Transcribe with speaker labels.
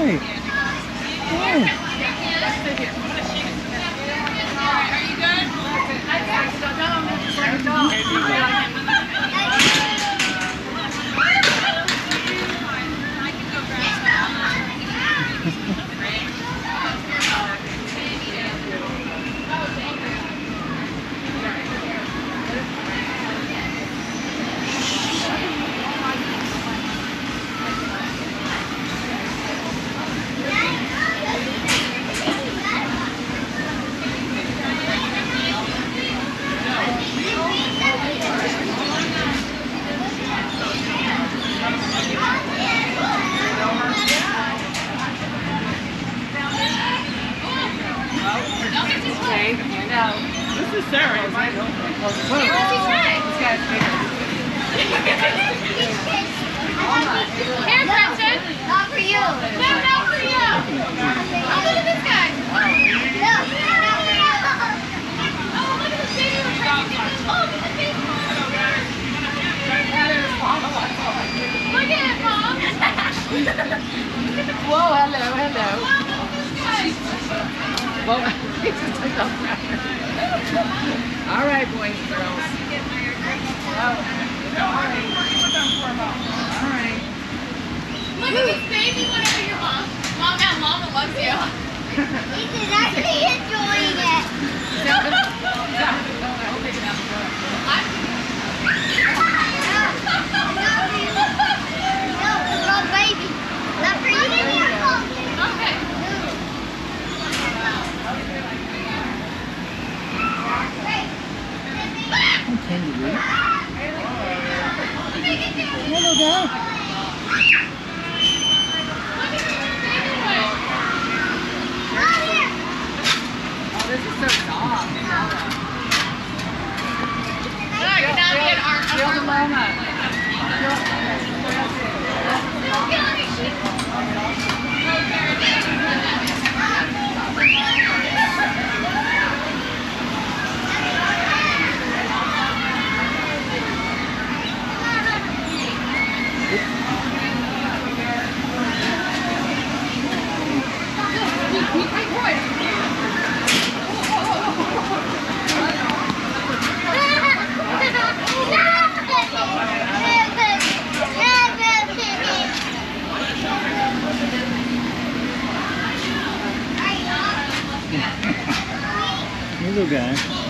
Speaker 1: right. Oh.
Speaker 2: This is Sarah. Here, Preston.
Speaker 3: Not for you.
Speaker 2: No, not for you. Oh, look at this guy.
Speaker 3: No, not for you.
Speaker 2: Oh, look at this baby. Oh, look at the baby. Look at it, Mom.
Speaker 4: Whoa, hello, hello. Well, all right, boys and girls. All right.
Speaker 2: Look at this baby whenever your mom. Mama loves you.
Speaker 3: He's actually enjoying it. No, the wrong baby. Not for you.
Speaker 2: Okay.
Speaker 1: Kangaroo. Hello there.
Speaker 4: Oh, this is so soft.
Speaker 2: Look, now we get our
Speaker 4: Feel the lama.
Speaker 1: Little guy.